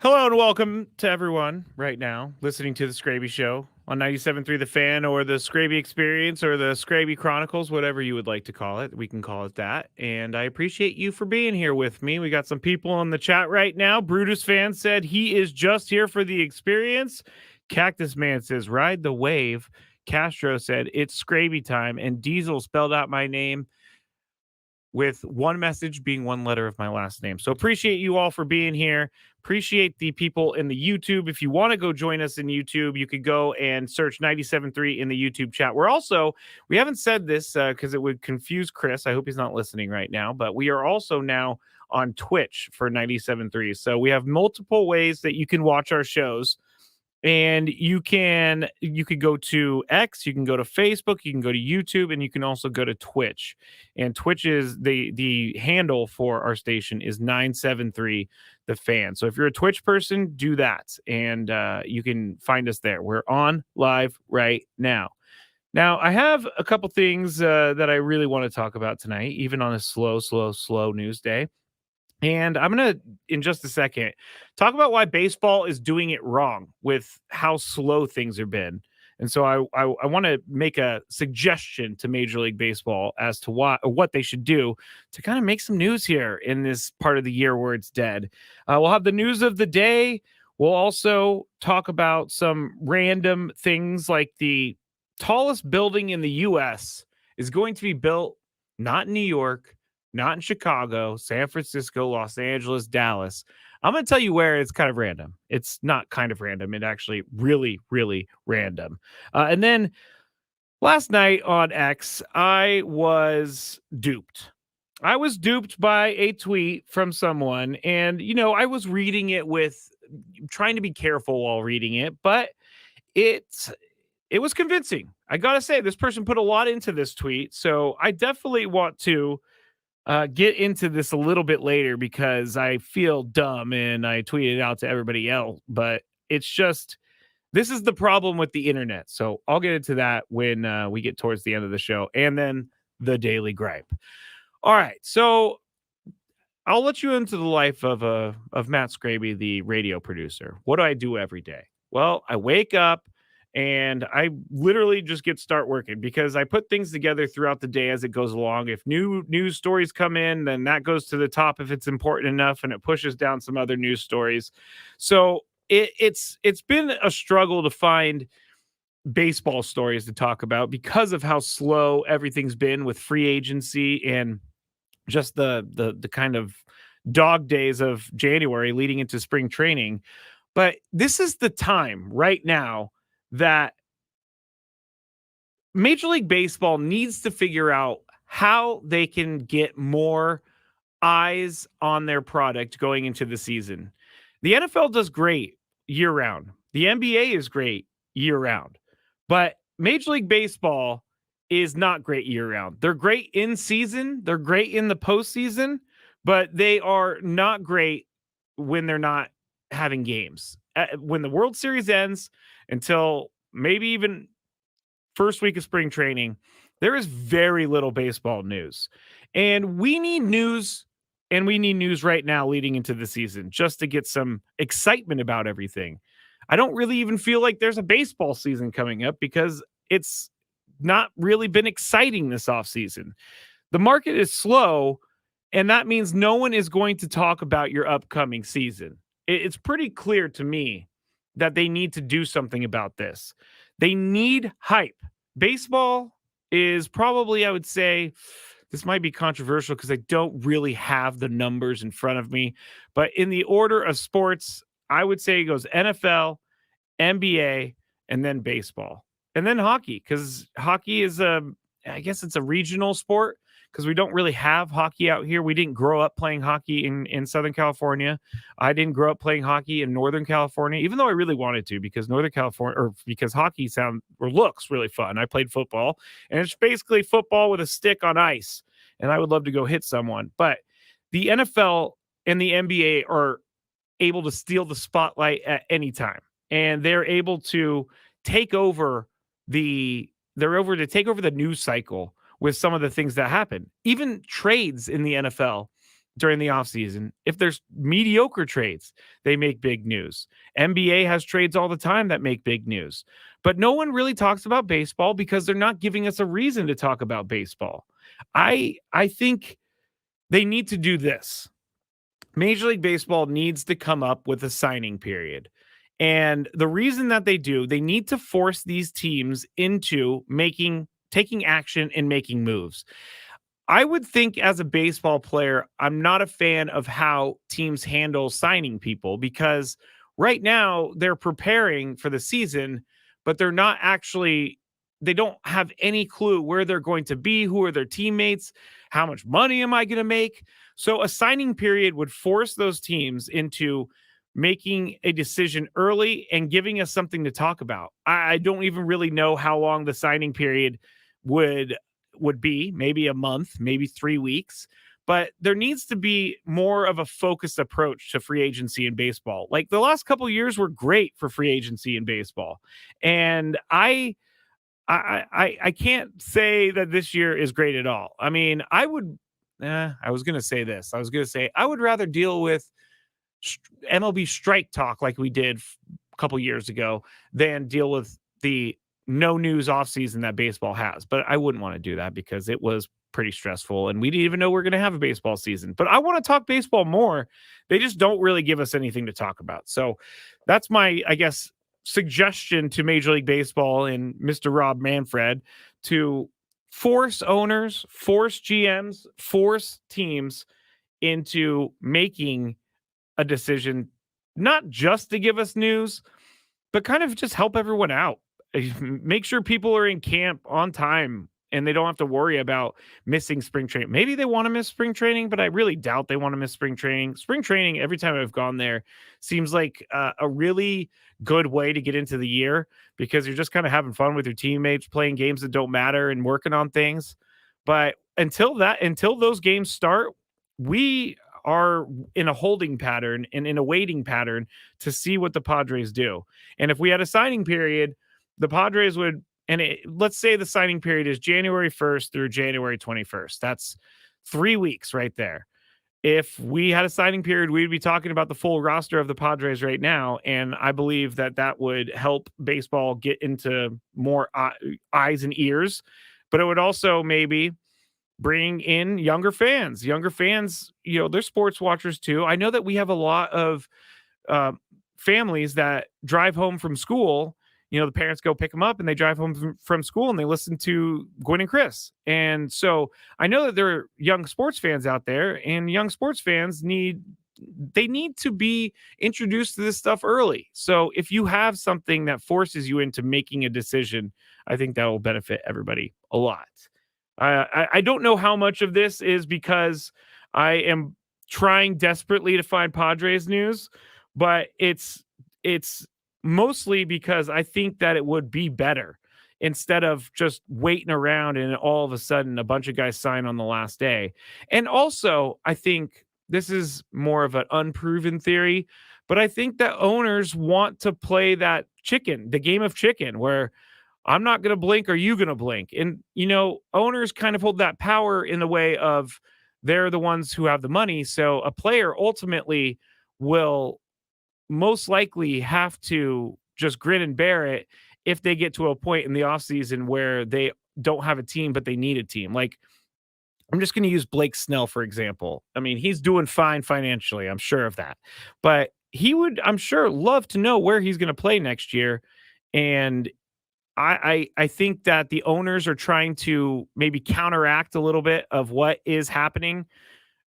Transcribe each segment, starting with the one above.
Hello and welcome to everyone right now listening to the Skraby Show on 97.3 The Fan or the Skraby Experience or the Skraby Chronicles, whatever you would like to call it. We can call it that. And I appreciate you for being here with me. We got some people in the chat right now. Brutus fan said he is just here for the experience. Cactus Man says, ride the wave. Castro said, it's Skraby time. And Diesel spelled out my name with one message being one letter of my last name. So appreciate you all for being here. Appreciate the people in the YouTube. If you want to go join us in YouTube, you could go and search 97.3 in the YouTube chat. We haven't said this because it would confuse Chris. I hope he's not listening right now, but we are also now on Twitch for 97.3. So we have multiple ways that you can watch our shows. And you could go to X, you can go to Facebook, you can go to YouTube, and you can also go to Twitch. And Twitch is the handle for our station is 973 The Fan. So if you're a Twitch person, do that, and you can find us there. We're on live right now. Now, I have a couple things that I really want to talk about tonight, even on a slow news day. And I'm going to, in just a second, talk about why baseball is doing it wrong with how slow things have been. And so I want to make a suggestion to Major League Baseball as to what they should do to kind of make some news here in this part of the year where it's dead. We'll have the news of the day. We'll also talk about some random things like the tallest building in the U.S. is going to be built not in New York, not in Chicago, San Francisco, Los Angeles, Dallas. I'm going to tell you where it's kind of random. It's not kind of random. It actually really, really random. And then last night on X, I was duped. I was duped by a tweet from someone. And, I was reading it with trying to be careful while reading it, but it was convincing. I got to say, this person put a lot into this tweet. So I definitely want to get into this a little bit later because I feel dumb and I tweeted it out to everybody else. But it's just, this is the problem with the internet. So I'll get into that when we get towards the end of the show, and then the daily gripe. All right. So I'll let you into the life of Matt Skraby, the radio producer. What do I do every day? Well, I wake up and I literally just start working because I put things together throughout the day as it goes along. If new news stories come in, then that goes to the top if it's important enough, and it pushes down some other news stories. So it's been a struggle to find baseball stories to talk about because of how slow everything's been with free agency and just the kind of dog days of January leading into spring training. But this is the time right now that Major League Baseball needs to figure out how they can get more eyes on their product going into the season. The NFL does great year round. The NBA is great year round. But Major League Baseball is not great year round. They're great in season, they're great in the postseason, but they are not great when they're not having games. When the World Series ends until maybe even first week of spring training, there is very little baseball news. And we need news, and we need news right now leading into the season just to get some excitement about everything. I don't really even feel like there's a baseball season coming up because it's not really been exciting this offseason. The market is slow, and that means no one is going to talk about your upcoming season. It's pretty clear to me that they need to do something about this. They need hype. Baseball is probably, I would say, this might be controversial because I don't really have the numbers in front of me, but in the order of sports, I would say it goes NFL, NBA, and then baseball, and then hockey, because hockey is I guess it's a regional sport because we don't really have hockey out here. We didn't grow up playing hockey in Southern California. I didn't grow up playing hockey in Northern California, even though I really wanted to, because Northern California, or because hockey looks really fun. I played football, and it's basically football with a stick on ice, and I would love to go hit someone. But the NFL and the NBA are able to steal the spotlight at any time, and they're able to take over the news cycle with some of the things that happen. Even trades in the NFL during the offseason. If there's mediocre trades, they make big news. NBA has trades all the time that make big news. But no one really talks about baseball because they're not giving us a reason to talk about baseball. I think they need to do this. Major League Baseball needs to come up with a signing period. And the reason that they do, they need to force these teams into taking action and making moves. I would think as a baseball player, I'm not a fan of how teams handle signing people because right now they're preparing for the season, but they're not actually, they don't have any clue where they're going to be, who are their teammates, how much money am I going to make? So a signing period would force those teams into making a decision early and giving us something to talk about. I don't even really know how long the signing period would be, maybe a month, maybe 3 weeks, but there needs to be more of a focused approach to free agency in baseball. Like the last couple of years were great for free agency in baseball. And I can't say that this year is great at all. I mean, I was going to say this. I was going to say I would rather deal with MLB strike talk like we did a couple years ago than deal with the no news offseason that baseball has. But I wouldn't want to do that because it was pretty stressful and we didn't even know we're going to have a baseball season. But I want to talk baseball more. They just don't really give us anything to talk about. So that's my, I guess, suggestion to Major League Baseball and Mr. Rob Manfred to force owners, force GMs, force teams into making a decision, not just to give us news, but kind of just help everyone out. Make sure people are in camp on time and they don't have to worry about missing spring training. Maybe they want to miss spring training, but I really doubt they want to miss spring training. Spring training, every time I've gone there, seems like a really good way to get into the year because you're just kind of having fun with your teammates, playing games that don't matter and working on things. But until those games start, we are in a holding pattern and in a waiting pattern to see what the Padres do. And if we had a signing period, the Padres would, let's say the signing period is January 1st through January 21st. That's 3 weeks right there. If we had a signing period, we'd be talking about the full roster of the Padres right now. And I believe that would help baseball get into more eyes and ears, but it would also maybe bring in younger fans. They're sports watchers too. I know that we have a lot of families that drive home from school. The parents go pick them up and they drive home from school and they listen to Gwen and Chris. And so I know that there are young sports fans out there, and young sports fans need to be introduced to this stuff early. So if you have something that forces you into making a decision, I think that will benefit everybody a lot. I don't know how much of this is because I am trying desperately to find Padres news, but it's mostly because I think that it would be better instead of just waiting around and all of a sudden a bunch of guys sign on the last day. And also, I think this is more of an unproven theory, but I think that owners want to play that the game of chicken, where I'm not going to blink. Are you going to blink? And, owners kind of hold that power in the way of they're the ones who have the money. So a player ultimately will most likely have to just grin and bear it if they get to a point in the offseason where they don't have a team, but they need a team. Like, I'm just going to use Blake Snell, for example. I mean, he's doing fine financially. I'm sure of that. But he would, I'm sure, love to know where he's going to play next year. And I think that the owners are trying to maybe counteract a little bit of what is happening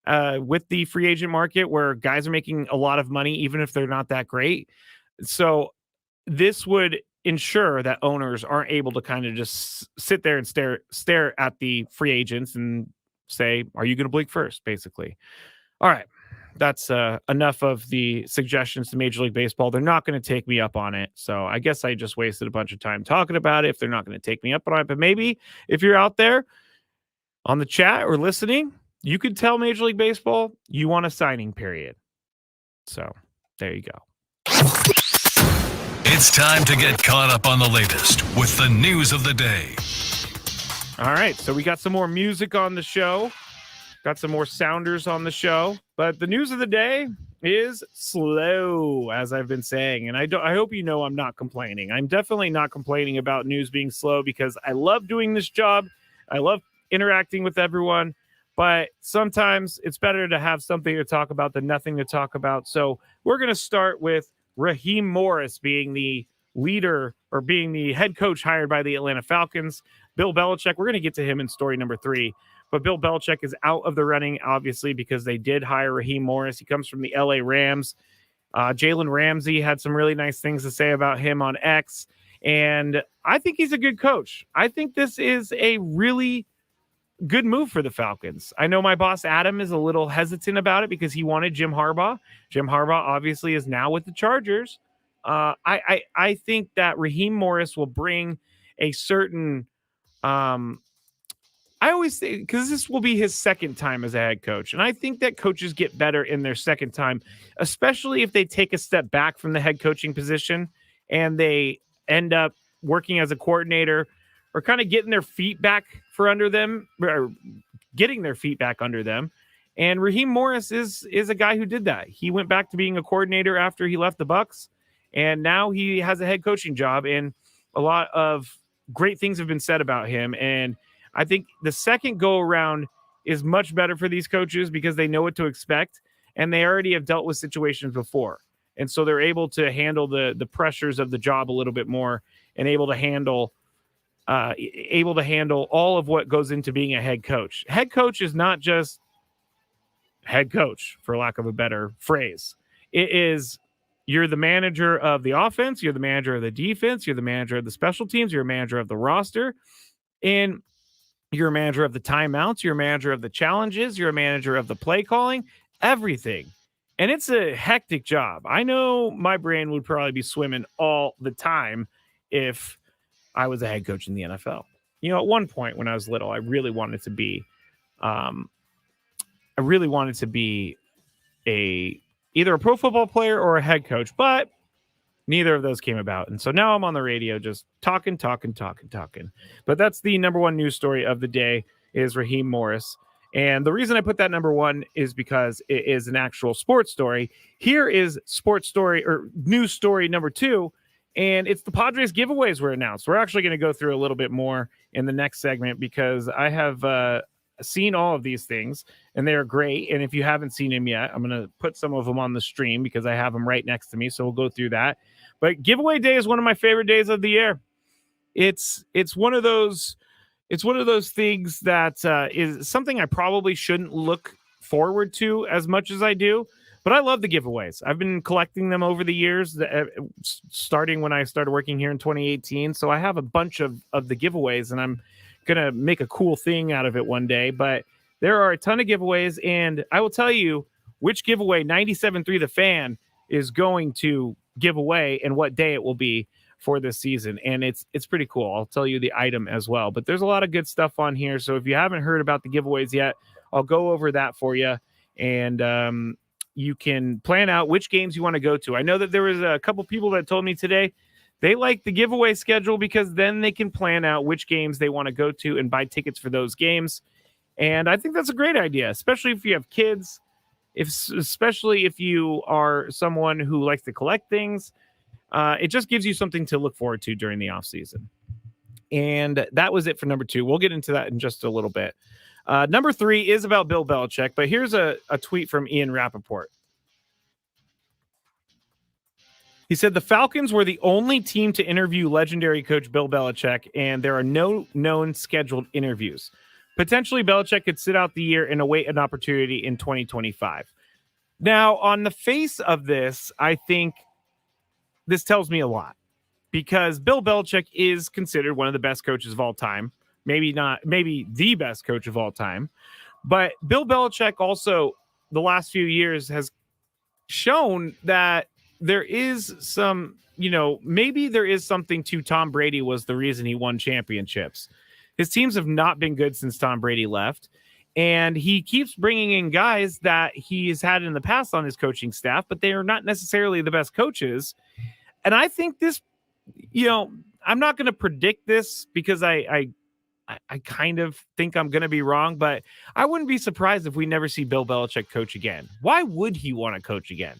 with the free agent market, where guys are making a lot of money, even if they're not that great. So this would ensure that owners aren't able to kind of just sit there and stare at the free agents and say, are you going to blink first? Basically. All right. That's enough of the suggestions to Major League Baseball. They're not going to take me up on it. So I guess I just wasted a bunch of time talking about it if they're not going to take me up on it. But maybe if you're out there on the chat or listening, you could tell Major League Baseball you want a signing period. So there you go. It's time to get caught up on the latest with the news of the day. All right. So we got some more music on the show. Got some more Sounders on the show. But the news of the day is slow, as I've been saying. And I hope you know I'm not complaining. I'm definitely not complaining about news being slow because I love doing this job. I love interacting with everyone. But sometimes it's better to have something to talk about than nothing to talk about. So we're going to start with Raheem Morris being the leader or being the head coach hired by the Atlanta Falcons. Bill Belichick, we're going to get to him in story number 3. But Bill Belichick is out of the running, obviously, because they did hire Raheem Morris. He comes from the LA Rams. Jalen Ramsey had some really nice things to say about him on X. And I think he's a good coach. I think this is a really good move for the Falcons. I know my boss Adam is a little hesitant about it because he wanted Jim Harbaugh. Jim Harbaugh obviously is now with the Chargers. I think that Raheem Morris will bring a certain I always say, because this will be his second time as a head coach. And I think that coaches get better in their second time, especially if they take a step back from the head coaching position and they end up working as a coordinator or kind of getting their feet back under them. And Raheem Morris is a guy who did that. He went back to being a coordinator after he left the Bucs, and now he has a head coaching job, and a lot of great things have been said about him. And I think the second go around is much better for these coaches because they know what to expect, and they already have dealt with situations before. And so they're able to handle the pressures of the job a little bit more and able to handle all of what goes into being a head coach. Head coach is not just head coach, for lack of a better phrase. It is, you're the manager of the offense, you're the manager of the defense, you're the manager of the special teams, you're a manager of the roster, and you're a manager of the timeouts, you're a manager of the challenges, you're a manager of the play calling, everything. And it's a hectic job. I know my brain would probably be swimming all the time if I was a head coach in the NFL. You know, at one point when I was little, I really wanted to be either a pro football player or a head coach, but neither of those came about. And so now I'm on the radio just talking. But that's the number one news story of the day is Raheem Morris. And the reason I put that number one is because it is an actual sports story. Here is sports story or news story number 2. And it's the Padres giveaways were announced. We're actually going to go through a little bit more in the next segment because I have seen all of these things and they are great. And if you haven't seen them yet, I'm going to put some of them on the stream because I have them right next to me. So we'll go through that. But giveaway day is one of my favorite days of the year. It's one of those things that is something I probably shouldn't look forward to as much as I do. But I love the giveaways. I've been collecting them over the years, starting when I started working here in 2018. So I have a bunch of the giveaways, and I'm going to make a cool thing out of it one day. But there are a ton of giveaways, and I will tell you which giveaway 97.3 The Fan is going to give away and what day it will be for this season. And it's pretty cool. I'll tell you the item as well. But there's a lot of good stuff on here. So if you haven't heard about the giveaways yet, I'll go over that for you. And you can plan out which games you want to go to. I know that there was a couple people that told me today they like the giveaway schedule because then they can plan out which games they want to go to and buy tickets for those games. And I think that's a great idea, especially if you have kids, especially if you are someone who likes to collect things. It just gives you something to look forward to during the off season. And that was it for number 2. We'll get into that in just a little bit. Number 3 is about Bill Belichick, but here's a tweet from Ian Rappaport. He said, the Falcons were the only team to interview legendary coach Bill Belichick, and there are no known scheduled interviews. Potentially, Belichick could sit out the year and await an opportunity in 2025. Now, on the face of this, I think this tells me a lot because Bill Belichick is considered one of the best coaches of all time. Maybe the best coach of all time. But Bill Belichick also, the last few years, has shown that there is some, maybe there is something to Tom Brady was the reason he won championships. His teams have not been good since Tom Brady left. And he keeps bringing in guys that he has had in the past on his coaching staff, but they are not necessarily the best coaches. And I think this, I'm not going to predict this because I I kind of think I'm going to be wrong, but I wouldn't be surprised if we never see Bill Belichick coach again. Why would he want to coach again?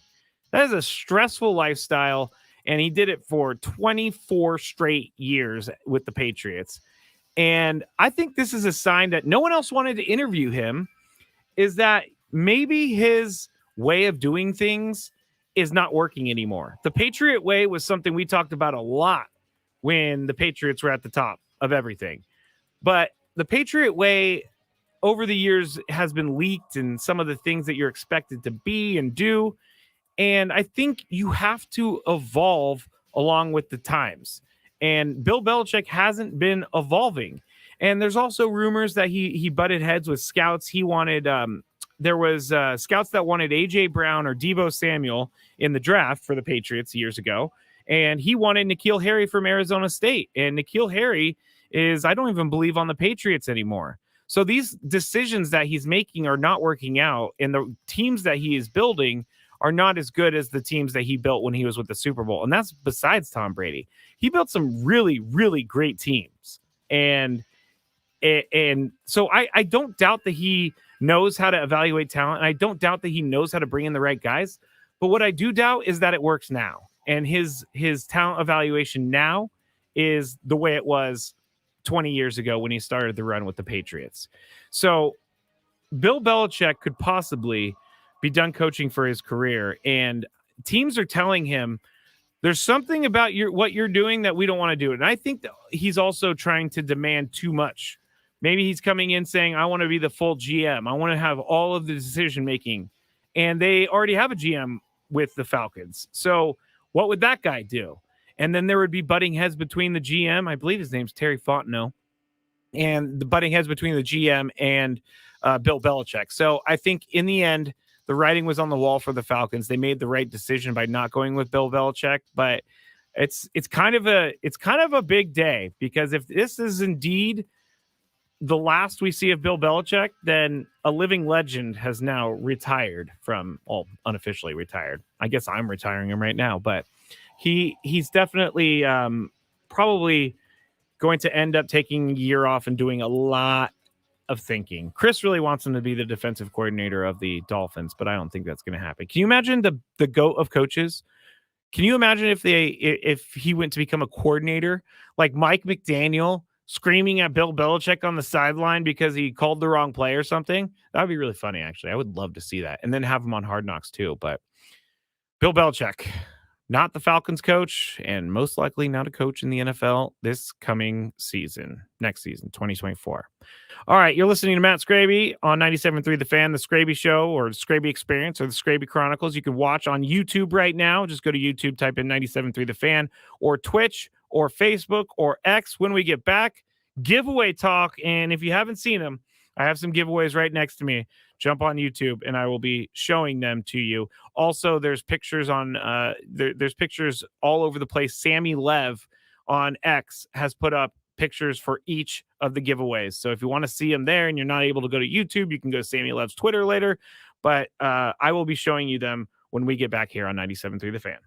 That is a stressful lifestyle, and he did it for 24 straight years with the Patriots. And I think this is a sign that no one else wanted to interview him, is that maybe his way of doing things is not working anymore. The Patriot way was something we talked about a lot when the Patriots were at the top of everything. But the Patriot way over the years has been leaked, and some of the things that you're expected to be and do. And I think you have to evolve along with the times. And Bill Belichick hasn't been evolving. And there's also rumors that he butted heads with scouts. He wanted there was scouts that wanted AJ Brown or Deebo Samuel in the draft for the Patriots years ago, and he wanted N'Keal Harry from Arizona State. And N'Keal Harry is, I don't even believe, on the Patriots anymore. So these decisions that he's making are not working out, and the teams that he is building are not as good as the teams that he built when he was with the Super Bowl. And that's besides Tom Brady. He built some really, really great teams. And so I don't doubt that he knows how to evaluate talent. And I don't doubt that he knows how to bring in the right guys. But what I do doubt is that it works now. And his talent evaluation now is the way it was 20 years ago when he started the run with the Patriots. So Bill Belichick could possibly be done coaching for his career, and teams are telling him there's something about what you're doing that we don't want to do. And I think that he's also trying to demand too much. Maybe he's coming in saying, I want to be the full GM. I want to have all of the decision making. And they already have a GM with the Falcons. So what would that guy do? And then there would be butting heads between the GM. I believe his name's Terry Fontenot. And the butting heads between the GM and Bill Belichick. So I think in the end, the writing was on the wall for the Falcons. They made the right decision by not going with Bill Belichick, but it's kind of a big day, because if this is indeed the last we see of Bill Belichick, then a living legend has now retired from, well, unofficially retired. I guess I'm retiring him right now, but he's definitely probably going to end up taking a year off and doing a lot of thinking. Chris really wants him to be the defensive coordinator of the Dolphins, but I don't think that's going to happen. Can you imagine the GOAT of coaches? Can you imagine if he went to become a coordinator, like Mike McDaniel screaming at Bill Belichick on the sideline because he called the wrong play or something? That would be really funny, actually. I would love to see that, and then have him on Hard Knocks too. But Bill Belichick, not the Falcons coach, and most likely not a coach in the NFL this coming season, next season, 2024. All right, you're listening to Matt Skraby on 97.3 The Fan, The Skraby Show, or The Skraby Experience, or The Skraby Chronicles. You can watch on YouTube right now. Just go to YouTube, type in 97.3 The Fan, or Twitch, or Facebook, or X. When we get back, giveaway talk. And if you haven't seen them, I have some giveaways right next to me. Jump on YouTube, and I will be showing them to you. Also, there's pictures on there's pictures all over the place. Sammy Lev on X has put up pictures for each of the giveaways. So if you want to see them there and you're not able to go to YouTube, you can go to Sammy Lev's Twitter later. But I will be showing you them when we get back here on 97.3 The Fan.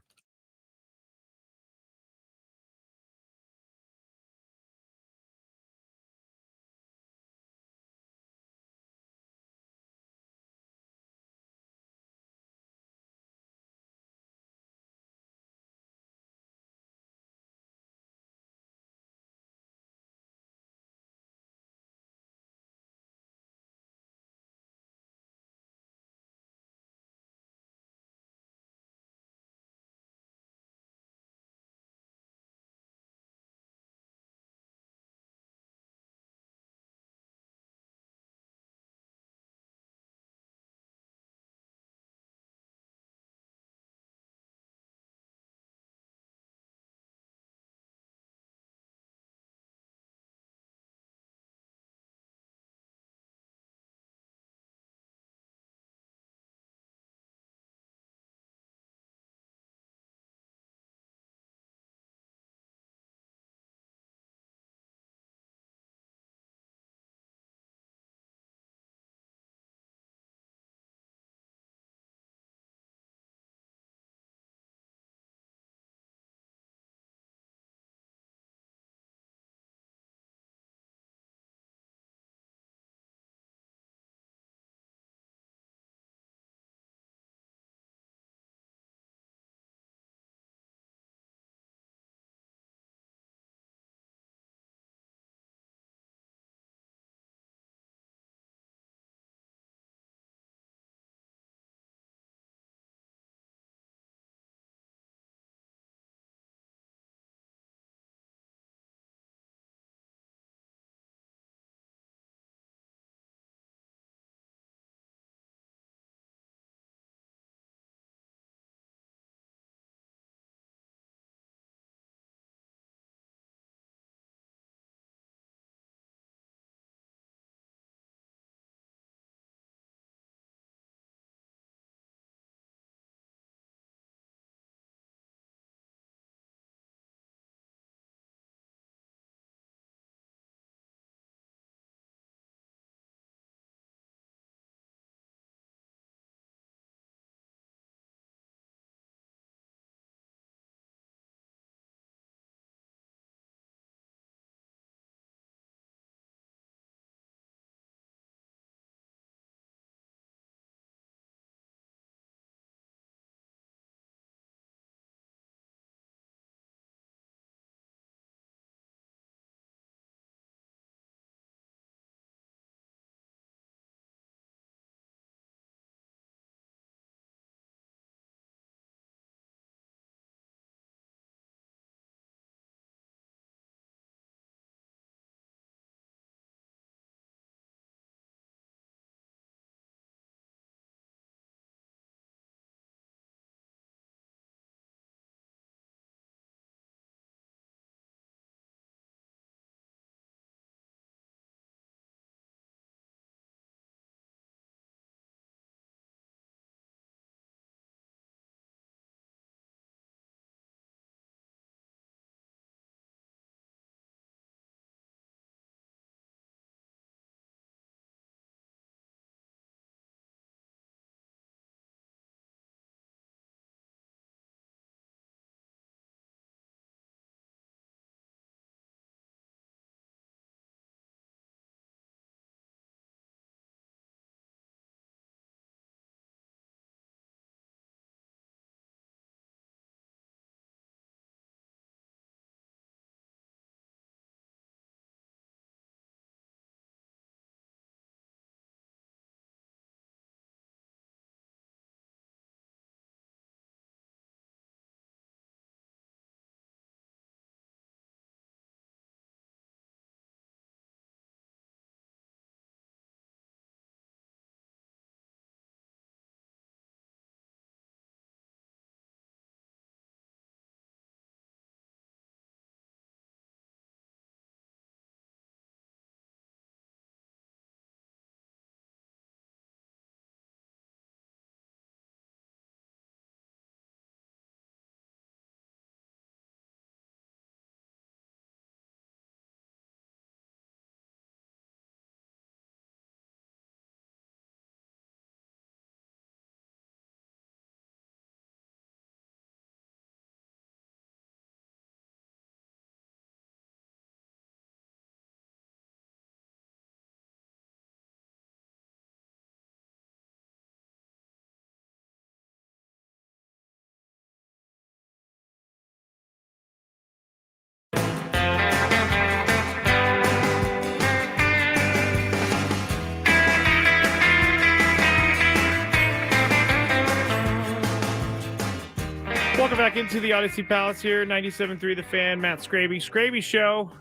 back into the Odyssey Palace here, 97.3 The Fan, Matt Skraby. Skraby Show.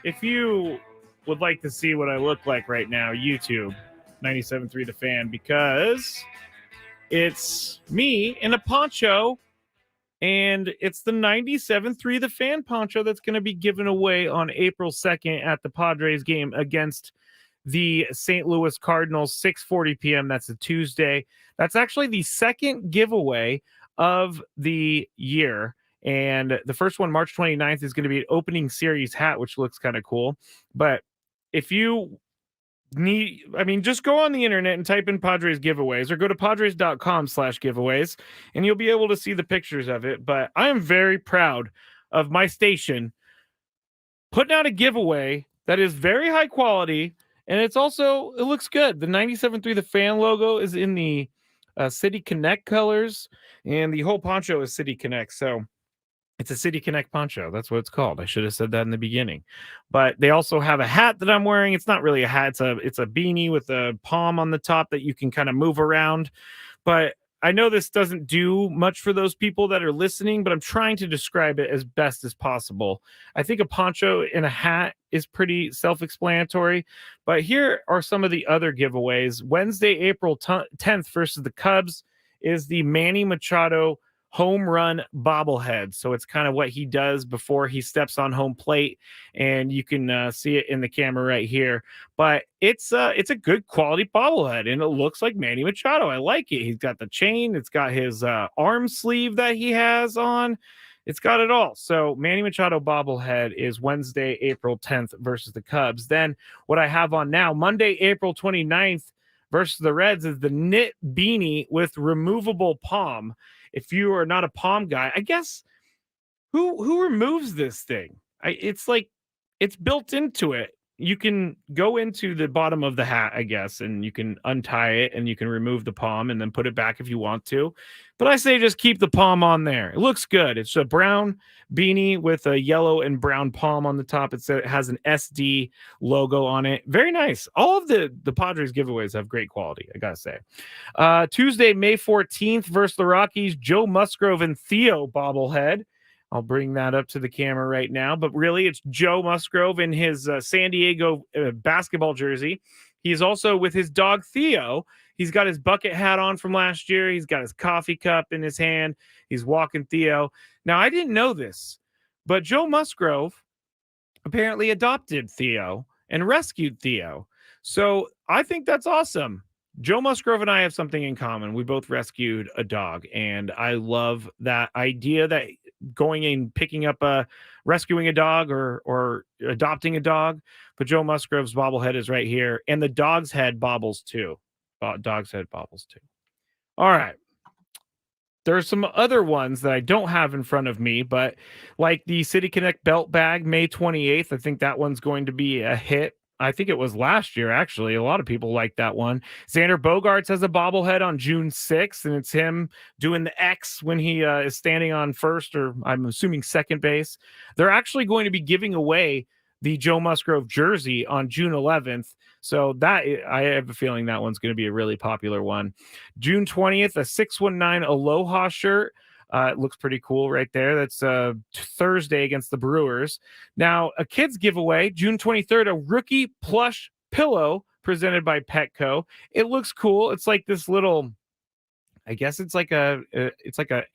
If you would like to see what I look like right now, YouTube, 97.3 The Fan, because it's me in a poncho, and it's the 97.3 The Fan poncho that's going to be given away on April 2nd at the Padres game against the St. Louis Cardinals, 6:40 p.m. That's a Tuesday. That's actually the second giveaway of the year. And the first one, March 29th, is going to be an opening series hat, which looks kind of cool. But if you just go on the internet and type in Padres giveaways or go to padres.com/giveaways and you'll be able to see the pictures of it. But I am very proud of my station putting out a giveaway that is very high quality. And it looks good. The 97.3 The Fan logo is in the City Connect colors, and the whole poncho is City Connect. So it's a City Connect poncho. That's what it's called. I should have said that in the beginning. But they also have a hat that I'm wearing. It's not really a hat. It's a beanie with a palm on the top that you can kind of move around. But I know this doesn't do much for those people that are listening, but I'm trying to describe it as best as possible. I think a poncho and a hat is pretty self-explanatory, but here are some of the other giveaways. Wednesday, April 10th versus the Cubs is the Manny Machado home run bobblehead. So it's kind of what he does before he steps on home plate, and you can see it in the camera right here. But it's a good quality bobblehead, and it looks like Manny Machado. I like it. He's got the chain. It's got his arm sleeve that he has on. It's got it all. So Manny Machado bobblehead is Wednesday, April 10th versus the Cubs. Then what I have on now, Monday, April 29th versus the Reds, is the knit beanie with removable palm. If you are not a palm guy, I guess who removes this thing? It's like it's built into it. You can go into the bottom of the hat, I guess, and you can untie it and you can remove the palm and then put it back if you want to. But I say just keep the palm on there. It looks good. It's a brown beanie with a yellow and brown palm on the top. It has an SD logo on it. Very nice. All of the Padres giveaways have great quality, I gotta say. Tuesday, May 14th versus the Rockies, Joe Musgrove and Theo bobblehead. I'll bring that up to the camera right now. But really, it's Joe Musgrove in his San Diego basketball jersey. He's also with his dog, Theo. He's got his bucket hat on from last year. He's got his coffee cup in his hand. He's walking Theo. Now, I didn't know this, but Joe Musgrove apparently adopted Theo and rescued Theo. So I think that's awesome. Joe Musgrove and I have something in common. We both rescued a dog, and I love that idea that going and picking up rescuing a dog or adopting a dog. But Joe Musgrove's bobblehead is right here, and the dog's head bobbles too. Dog's head bobbles too. All right. There's some other ones that I don't have in front of me, but like the City Connect belt bag, May 28th. I think that one's going to be a hit. I think it was last year, actually. A lot of people like that one. Xander Bogaerts has a bobblehead on June 6th, and it's him doing the X when he is standing on first, or I'm assuming second base. They're actually going to be giving away the Joe Musgrove jersey on June 11th. So that I have a feeling that one's going to be a really popular one. June 20th, a 619 Aloha shirt. It looks pretty cool right there. That's Thursday against the Brewers. Now, a kids giveaway, June 23rd, a rookie plush pillow presented by Petco. It looks cool. It's like this little, I guess it's like a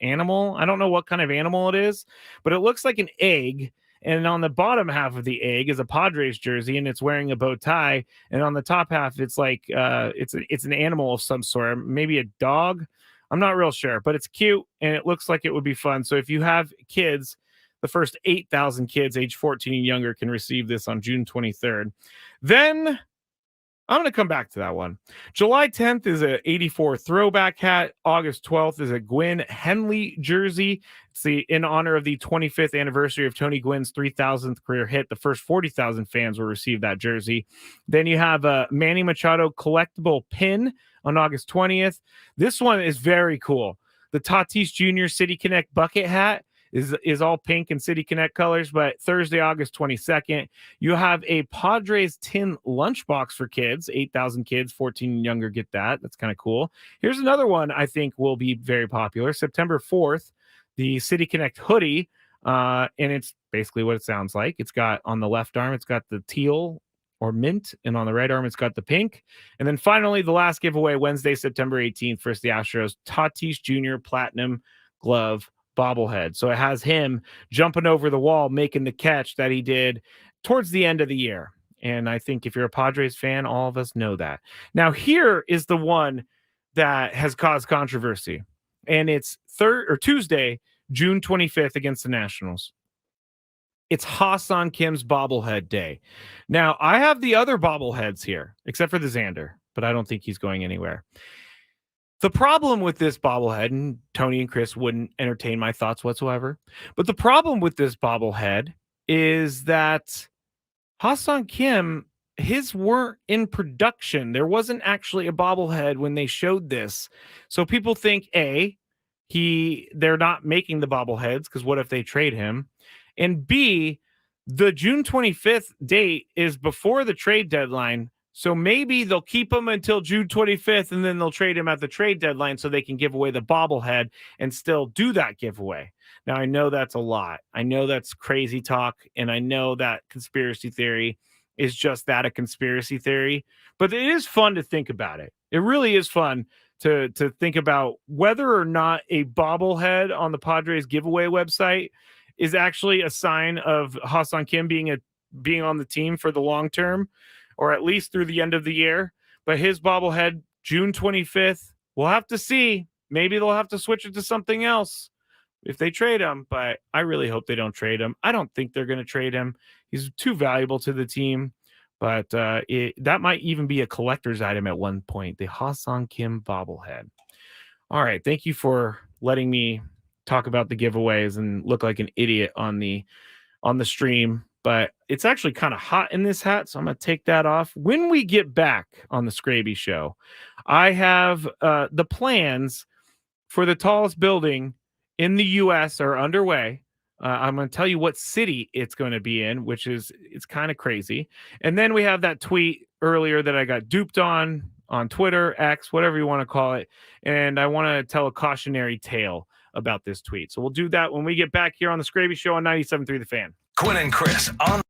animal. I don't know what kind of animal it is, but it looks like an egg. And on the bottom half of the egg is a Padres jersey, and it's wearing a bow tie. And on the top half, it's like it's an animal of some sort, maybe a dog. I'm not real sure, but it's cute, and it looks like it would be fun. So if you have kids, the first 8,000 kids age 14 and younger can receive this on June 23rd. Then I'm going to come back to that one. July 10th is a 84 throwback hat. August 12th is a Gwynn Henley jersey. It's in honor of the 25th anniversary of Tony Gwynn's 3,000th career hit. The first 40,000 fans will receive that jersey. Then you have a Manny Machado collectible pin on August 20th. This one is very cool. The Tatis Jr. City Connect bucket hat is all pink and City Connect colors, but Thursday, August 22nd, you have a Padres tin lunchbox for kids. 8,000 kids, 14 and younger get that. That's kind of cool. Here's another one I think will be very popular. September 4th, the City Connect hoodie, and it's basically what it sounds like. It's got on the left arm, it's got the teal or mint, and on the right arm, it's got the pink. And then finally, the last giveaway, Wednesday, September 18th, versus the Astros, Tatis Jr. Platinum Glove bobblehead. So it has him jumping over the wall, making the catch that he did towards the end of the year. And I think if you're a Padres fan, all of us know that. Now, here is the one that has caused controversy, and it's Tuesday, June 25th against the Nationals. It's Ha-Seong Kim's bobblehead day. Now, I have the other bobbleheads here, except for the Xander, but I don't think he's going anywhere. The problem with this bobblehead, and Tony and Chris wouldn't entertain my thoughts whatsoever, but the problem with this bobblehead is that Ha-Seong Kim, his weren't in production. There wasn't actually a bobblehead when they showed this. So people think they're not making the bobbleheads because what if they trade him? And B, the June 25th date is before the trade deadline. So maybe they'll keep him until June 25th and then they'll trade him at the trade deadline so they can give away the bobblehead and still do that giveaway. Now, I know that's a lot. I know that's crazy talk. And I know that conspiracy theory is just that, a conspiracy theory. But it is fun to think about it. It really is fun to think about whether or not a bobblehead on the Padres giveaway website is actually a sign of Ha-Seong Kim being on the team for the long term, or at least through the end of the year. But his bobblehead, June 25th, we'll have to see. Maybe they'll have to switch it to something else if they trade him, but I really hope they don't trade him. I don't think they're going to trade him. He's too valuable to the team, but that might even be a collector's item at one point, the Ha-Seong Kim bobblehead. All right. Thank you for letting me talk about the giveaways and look like an idiot on the stream, but it's actually kind of hot in this hat, so I'm going to take that off. When we get back on the Skraby show, I have the plans for the tallest building in the U.S. are underway. I'm going to tell you what city it's going to be in, it's kind of crazy. And then we have that tweet earlier that I got duped on Twitter, X, whatever you want to call it. And I want to tell a cautionary tale about this tweet. So we'll do that when we get back here on the Skraby Show on 97.3 The Fan. Quinn and Chris on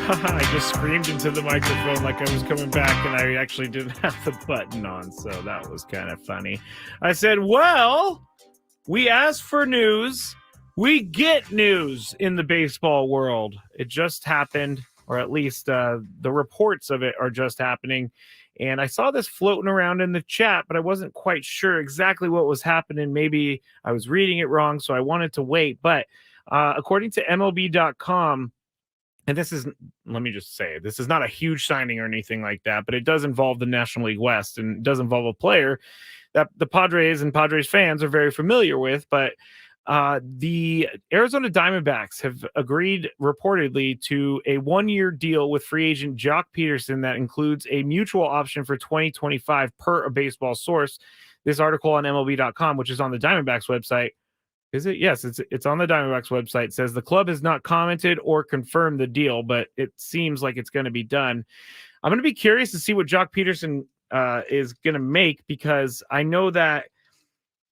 I just screamed into the microphone like I was coming back, and I actually didn't have the button on, so that was kind of funny. I said, well, we asked for news. We get news in the baseball world. It just happened, or at least the reports of it are just happening. And I saw this floating around in the chat, but I wasn't quite sure exactly what was happening. Maybe I was reading it wrong, so I wanted to wait. But according to MLB.com, and this is, let me just say, this is not a huge signing or anything like that, but it does involve the National League West, and it does involve a player that the Padres and Padres fans are very familiar with. But the Arizona Diamondbacks have agreed reportedly to a 1-year deal with free agent Jock Peterson that includes a mutual option for 2025 per a baseball source. This article on MLB.com, which is on the Diamondbacks website, is it? Yes, it's on the Diamondbacks website. It says the club has not commented or confirmed the deal, but it seems like it's going to be done. I'm going to be curious to see what Jock Peterson is going to make, because I know that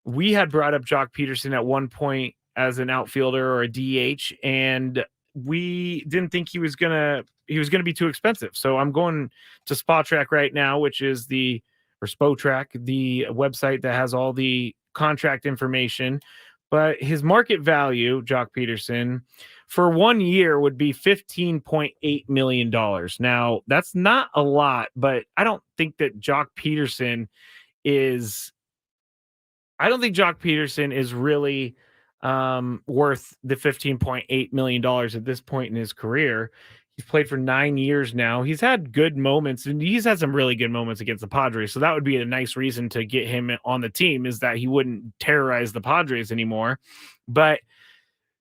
we had brought up Jock Peterson at one point as an outfielder or a DH, and we didn't think he was gonna be too expensive. So I'm going to Spotrac right now, which is Spotrac, the website that has all the contract information. But his market value, Jock Peterson, for 1 year would be $15.8 million. Now, that's not a lot, but I don't think Jock Peterson is really worth the $15.8 million at this point in his career. He's played for 9 years now. He's had good moments, and he's had some really good moments against the Padres. So that would be a nice reason to get him on the team, is that he wouldn't terrorize the Padres anymore. But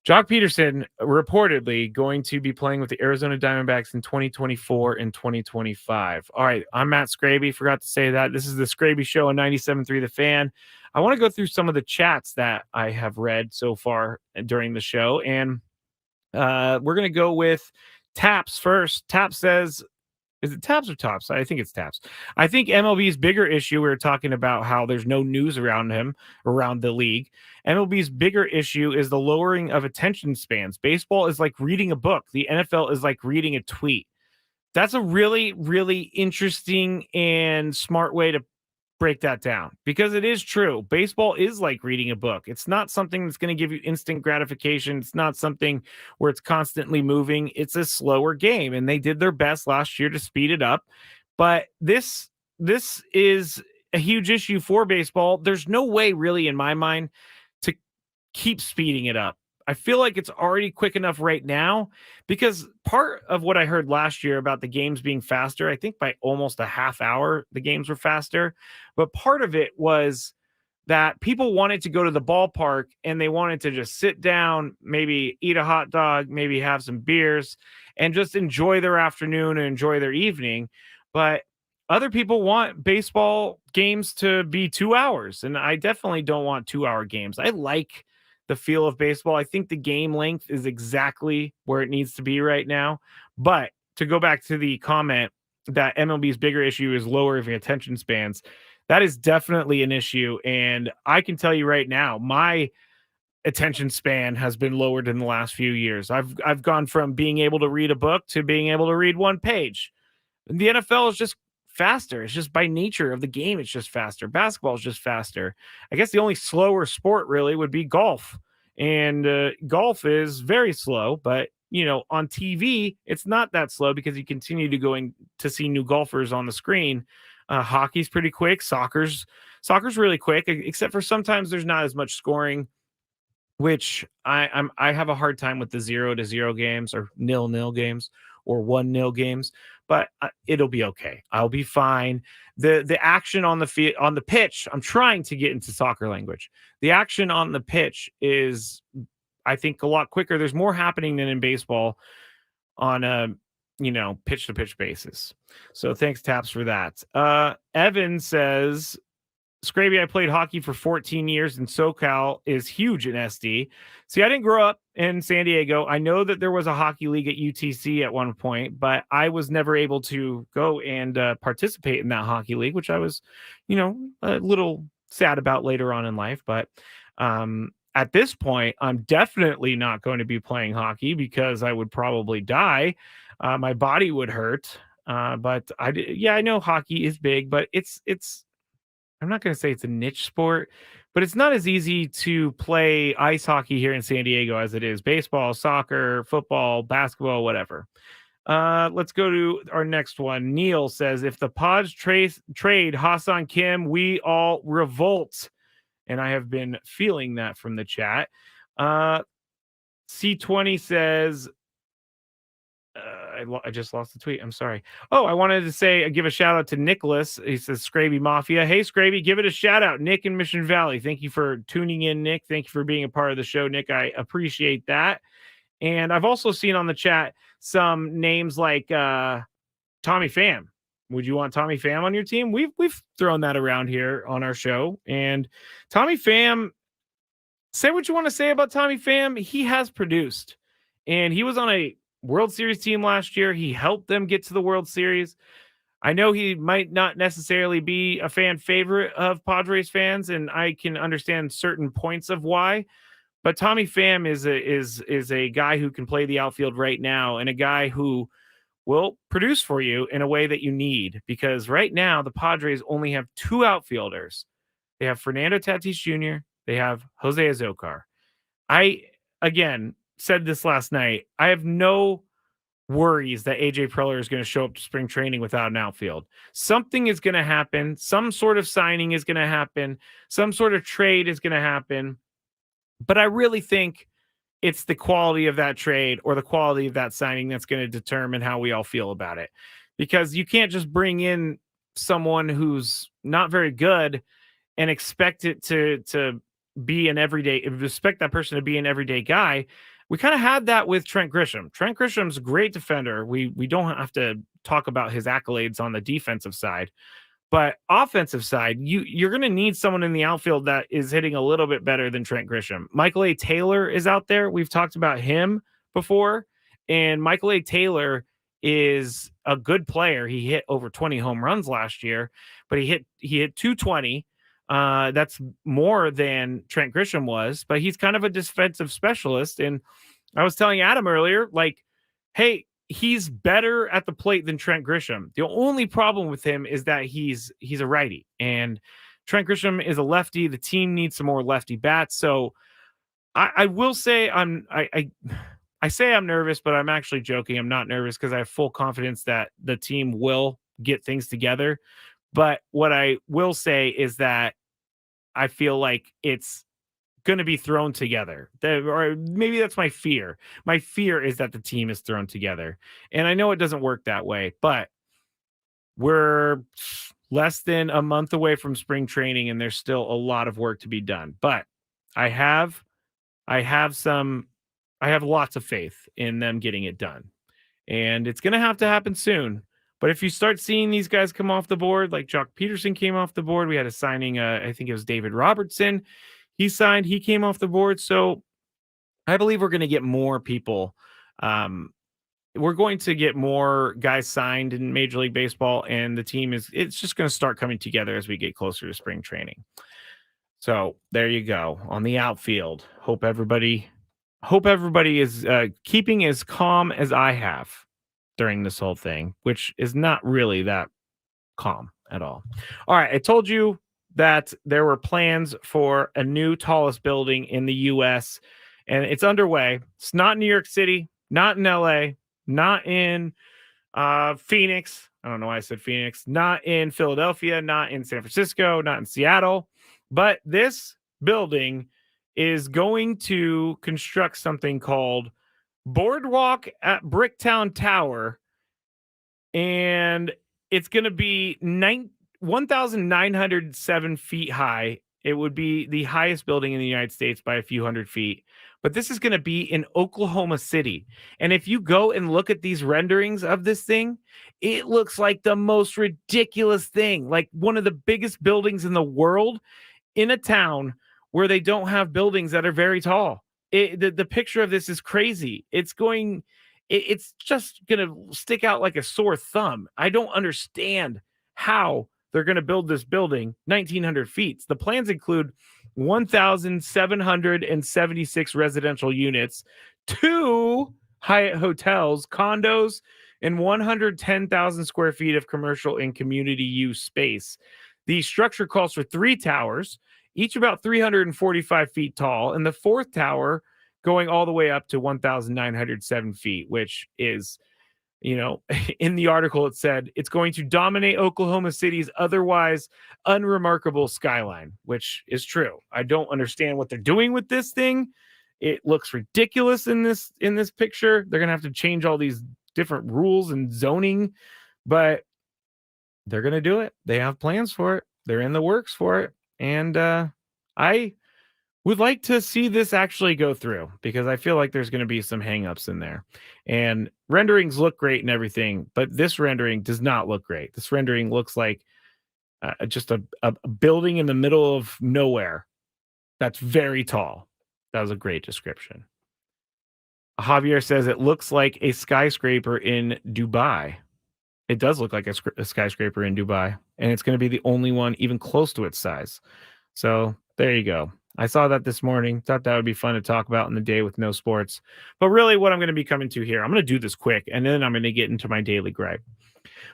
Jock Peterson reportedly going to be playing with the Arizona Diamondbacks in 2024 and 2025. All right, I'm Matt Skraby. Forgot to say that. This is the Skraby Show on 97.3 The Fan. I want to go through some of the chats that I have read so far during the show, and we're going to go with Taps first. Taps says, is it Taps or Tops? I think it's Taps. I think MLB's bigger issue, we were talking about how there's no news around the league. MLB's bigger issue is the lowering of attention spans. Baseball is like reading a book. The NFL is like reading a tweet. That's a really, really interesting and smart way to break that down, because it is true. Baseball is like reading a book. It's not something that's going to give you instant gratification. It's not something where it's constantly moving. It's a slower game, and they did their best last year to speed it up. But this is a huge issue for baseball. There's no way really in my mind to keep speeding it up. I feel like it's already quick enough right now, because part of what I heard last year about the games being faster, I think by almost a half hour, the games were faster. But part of it was that people wanted to go to the ballpark and they wanted to just sit down, maybe eat a hot dog, maybe have some beers, and just enjoy their afternoon and enjoy their evening. But other people want baseball games to be 2 hours. And I definitely don't want 2-hour games. I like the feel of baseball. I think the game length is exactly where it needs to be right now. But to go back to the comment that MLB's bigger issue is lowering attention spans, that is definitely an issue. And I can tell you right now, my attention span has been lowered in the last few years. I've gone from being able to read a book to being able to read one page. And the NFL is just faster. It's just by nature of the game. It's just faster. Basketball is just faster. I guess the only slower sport really would be golf. And golf is very slow, but on TV, it's not that slow because you continue to going to see new golfers on the screen. Hockey's pretty quick. Soccer's really quick, except for sometimes there's not as much scoring, which I have a hard time with the 0-0 games or 0-0 games or 1-0 games, but it'll be okay. I'll be fine. The action on the pitch, I'm trying to get into soccer language. The action on the pitch is, I think, a lot quicker. There's more happening than in baseball on a pitch to pitch basis. So thanks, Taps, for that. Evan says, Skraby, I played hockey for 14 years, and SoCal is huge in SD. See, I didn't grow up in San Diego. I know that there was a hockey league at UTC at one point, but I was never able to go and participate in that hockey league, which I was, a little sad about later on in life. But at this point, I'm definitely not going to be playing hockey because I would probably die. My body would hurt. But I know hockey is big, but it's I'm not going to say it's a niche sport, but it's not as easy to play ice hockey here in San Diego as it is baseball, soccer, football, basketball, whatever. Let's go to our next one. Neil says, if the Pods trade Hassan Kim, we all revolt. And I have been feeling that from the chat. C20 says, I just lost the tweet. I'm sorry. Oh, I wanted to give a shout out to Nicholas. He says, Skraby Mafia. Hey, Skraby, give it a shout out. Nick in Mission Valley. Thank you for tuning in, Nick. Thank you for being a part of the show, Nick. I appreciate that. And I've also seen on the chat some names like Tommy Pham. Would you want Tommy Pham on your team? We've thrown that around here on our show. And Tommy Pham, say what you want to say about Tommy Pham. He has produced. And he was on a World Series team last year. He helped them get to the World Series. I know he might not necessarily be a fan favorite of Padres fans, and I can understand certain points of why. But Tommy Pham is a guy who can play the outfield right now, and a guy who will produce for you in a way that you need. Because right now the Padres only have two outfielders. They have Fernando Tatis Jr. They have Jose Azocar. I again said this last night. I have no worries that AJ Preller is going to show up to spring training without an outfield. Something is going to happen. Some sort of signing is going to happen. Some sort of trade is going to happen. But I really think it's the quality of that trade or the quality of that signing that's going to determine how we all feel about it. Because you can't just bring in someone who's not very good and expect it to be an everyday, expect that person to be an everyday guy. We kind of had that with Trent Grisham. Trent Grisham's a great defender. We don't have to talk about his accolades on the defensive side, but offensive side, you're going to need someone in the outfield that is hitting a little bit better than Trent Grisham. Michael A. Taylor is out there. We've talked about him before, and Michael A. Taylor is a good player. He hit over 20 home runs last year, but he hit 220. That's more than Trent Grisham was, but he's kind of a defensive specialist. And I was telling Adam earlier, like, hey, he's better at the plate than Trent Grisham. The only problem with him is that he's a righty, and Trent Grisham is a lefty. The team needs some more lefty bats. So I will say I say I'm nervous, but I'm actually joking. I'm not nervous because I have full confidence that the team will get things together. But what I will say is that I feel like it's going to be thrown together. Or maybe that's my fear. My fear is that the team is thrown together. And I know it doesn't work that way, but we're less than a month away from spring training, and there's still a lot of work to be done. But I have lots of faith in them getting it done. And it's going to happen soon. But if you start seeing these guys come off the board, like Jock Peterson came off the board, we had a signing, I think it was David Robertson. He signed, he came off the board. So I believe we're going to get more people. We're going to get more guys signed in Major League Baseball, and the team it's just going to start coming together as we get closer to spring training. So there you go on the outfield. Hope everybody is keeping as calm as I have during this whole thing, which is not really that calm at all. All right. I told you that there were plans for a new tallest building in the U.S., and it's underway. It's not in New York City, not in L.A., not in Phoenix. I don't know why I said Phoenix. Not in Philadelphia, not in San Francisco, not in Seattle. But this building is going to construct something called Boardwalk at Bricktown Tower, and it's going to be 1,907 feet high. It would be the highest building in the United States by a few hundred feet, but this is going to be in Oklahoma City. And if you go and look at these renderings of this thing, it looks like the most ridiculous thing, like one of the biggest buildings in the world in a town where they don't have buildings that are very tall. The picture of this is crazy. It's just going to stick out like a sore thumb. I don't understand how they're going to build this building 1,900 feet. The plans include 1,776 residential units, 2 Hyatt hotels, condos, and 110,000 square feet of commercial and community use space. The structure calls for 3 towers, each about 345 feet tall, and the 4th tower going all the way up to 1,907 feet, which is, in the article it said it's going to dominate Oklahoma City's otherwise unremarkable skyline, which is true. I don't understand what they're doing with this thing. It looks ridiculous in this picture. They're going to have to change all these different rules and zoning, but they're going to do it. They have plans for it. They're in the works for it. And I would like to see this actually go through, because I feel like there's going to be some hangups in there. And renderings look great and everything, but this rendering does not look great. This rendering looks like just a building in the middle of nowhere that's very tall. That was a great description. Javier says it looks like a skyscraper in Dubai. It does look like a skyscraper in Dubai, and it's going to be the only one even close to its size. So there you go. I saw that this morning. Thought that would be fun to talk about in the day with no sports. But really what I'm going to be coming to here, I'm going to do this quick, and then I'm going to get into my daily gripe.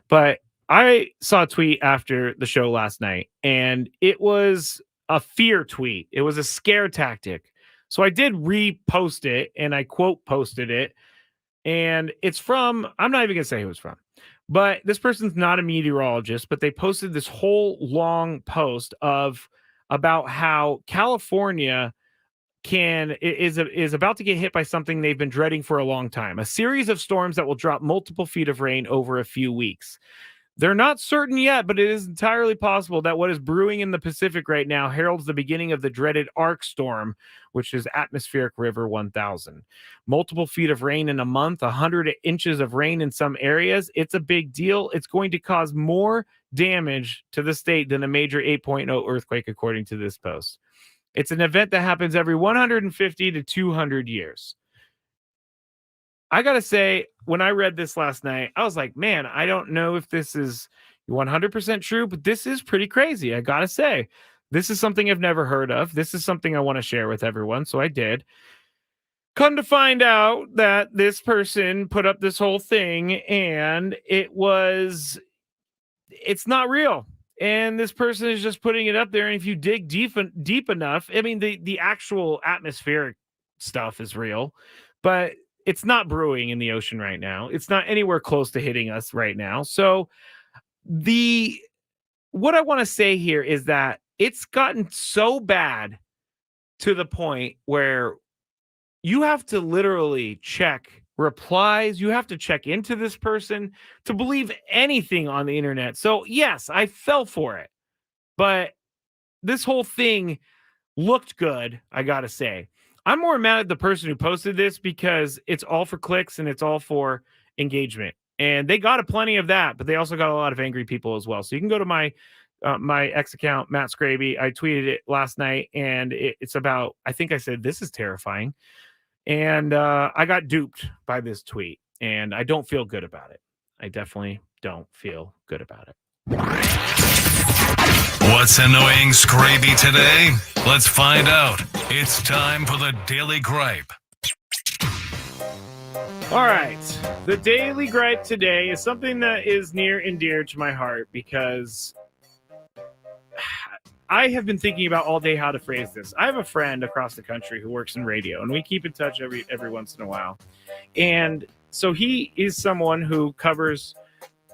But I saw a tweet after the show last night, and it was a fear tweet. It was a scare tactic. So I did repost it, and I quote posted it. And it's from, I'm not even going to say who it's from, but this person's not a meteorologist, but they posted this whole long post about how California is about to get hit by something they've been dreading for a long time, a series of storms that will drop multiple feet of rain over a few weeks. They're not certain yet, but it is entirely possible that what is brewing in the Pacific right now heralds the beginning of the dreaded arc storm, which is atmospheric river 1000. Multiple feet of rain in a month, 100 inches of rain in some areas. It's a big deal. It's going to cause more damage to the state than a major 8.0 earthquake, according to this post. It's an event that happens every 150 to 200 years. I got to say, when I read this last night, I was like, man, I don't know if this is 100% true, but this is pretty crazy. I got to say, this is something I've never heard of. This is something I want to share with everyone. So I did. Come to find out that this person put up this whole thing, and it's not real. And this person is just putting it up there. And if you dig deep enough, I mean, the actual atmospheric stuff is real, but it's not brewing in the ocean right now. It's not anywhere close to hitting us right now. So what I want to say here is that it's gotten so bad to the point where you have to literally check replies. You have to check into this person to believe anything on the internet. So yes, I fell for it, but this whole thing looked good, I gotta say. I'm more mad at the person who posted this because it's all for clicks and it's all for engagement. And they got plenty of that, but they also got a lot of angry people as well. So you can go to my X account, Matt Skraby. I tweeted it last night, and it's about, I think I said, this is terrifying. And I got duped by this tweet, and I don't feel good about it. I definitely don't feel good about it. What's annoying Skraby today? Let's find out. It's time for the Daily Gripe. All right. The Daily Gripe today is something that is near and dear to my heart, because I have been thinking about all day how to phrase this. I have a friend across the country who works in radio, and we keep in touch every once in a while. And so he is someone who covers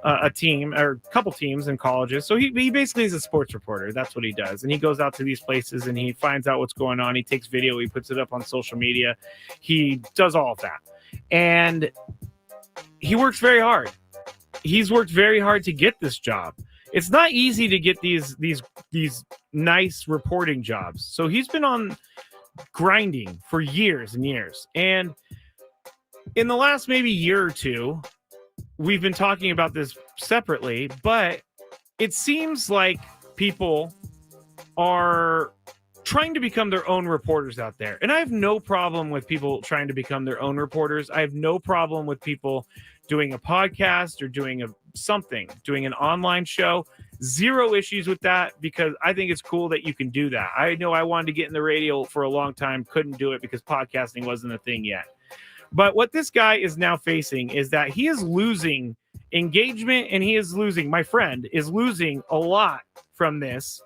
a team or a couple teams in colleges. So he basically is a sports reporter. That's what he does. And he goes out to these places and he finds out what's going on. He takes video. He puts it up on social media. He does all of that. And he works very hard. He's worked very hard to get this job. It's not easy to get these nice reporting jobs. So he's been on grinding for years and years. And in the last maybe year or two, we've been talking about this separately, but it seems like people are trying to become their own reporters out there. And I have no problem with people trying to become their own reporters. I have no problem with people doing a podcast or doing an online show. Zero issues with that, because I think it's cool that you can do that. I know I wanted to get in the radio for a long time, couldn't do it because podcasting wasn't a thing yet. But what this guy is now facing is that he is losing engagement, and he is losing, my friend is losing a lot from this.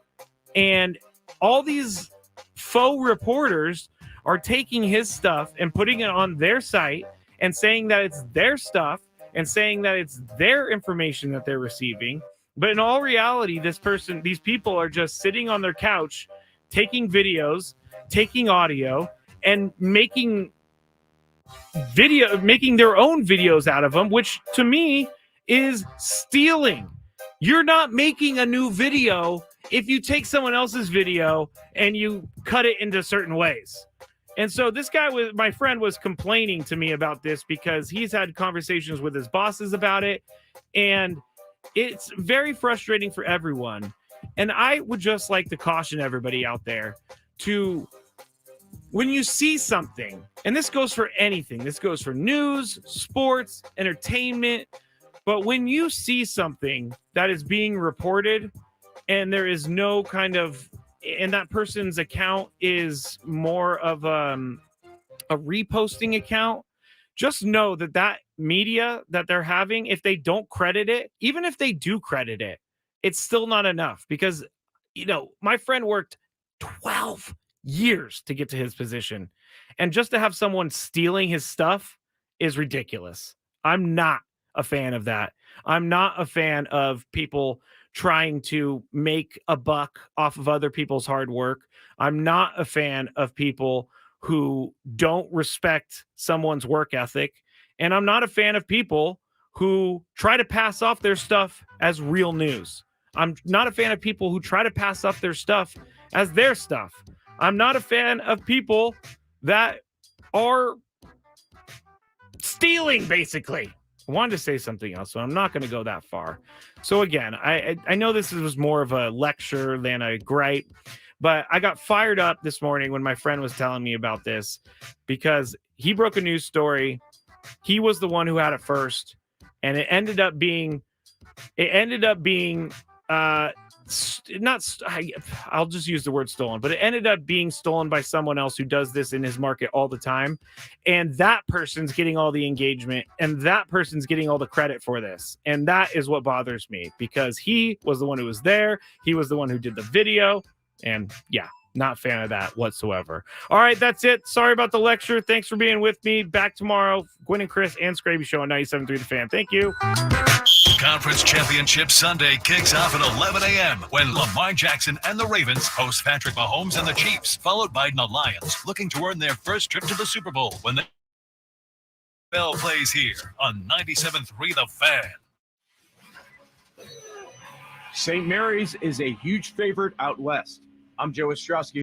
And all these faux reporters are taking his stuff and putting it on their site and saying that it's their stuff and saying that it's their information that they're receiving. But in all reality, these people are just sitting on their couch, taking videos, taking audio, and making their own videos out of them, which to me is stealing. You're not making a new video if you take someone else's video and you cut it into certain ways. And so this guy, my friend, was complaining to me about this because he's had conversations with his bosses about it, and it's very frustrating for everyone. And I would just like to caution everybody out there to, when you see something, and this goes for anything, this goes for news, sports, entertainment, but when you see something that is being reported and there is no kind of, and that person's account is more of a reposting account, just know that media that they're having, if they don't credit it, even if they do credit it, it's still not enough, because, my friend worked 12 years to get to his position. And just to have someone stealing his stuff is ridiculous. I'm not a fan of that. I'm not a fan of people trying to make a buck off of other people's hard work. I'm not a fan of people who don't respect someone's work ethic. And I'm not a fan of people who try to pass off their stuff as real news. I'm not a fan of people who try to pass off their stuff as their stuff. I'm not a fan of people that are stealing, basically. I wanted to say something else, so I'm not going to go that far. So again, I know this was more of a lecture than a gripe, but I got fired up this morning when my friend was telling me about this, because he broke a news story. He was the one who had it first, and it ended up being I'll just use the word stolen, but it ended up being stolen by someone else who does this in his market all the time. And that person's getting all the engagement, and that person's getting all the credit for this. And that is what bothers me, because he was the one who was there. He was the one who did the video. And yeah, not a fan of that whatsoever. All right, that's it. Sorry about the lecture. Thanks for being with me. Back tomorrow. Gwen and Chris and Skraby Show on 97.3 The Fan. Thank you. Conference Championship Sunday kicks off at 11 a.m. when Lamar Jackson and the Ravens host Patrick Mahomes and the Chiefs, followed by the Lions, looking to earn their first trip to the Super Bowl when the bell plays here on 97.3 The Fan. St. Mary's is a huge favorite out west. I'm Joe Ostrowski.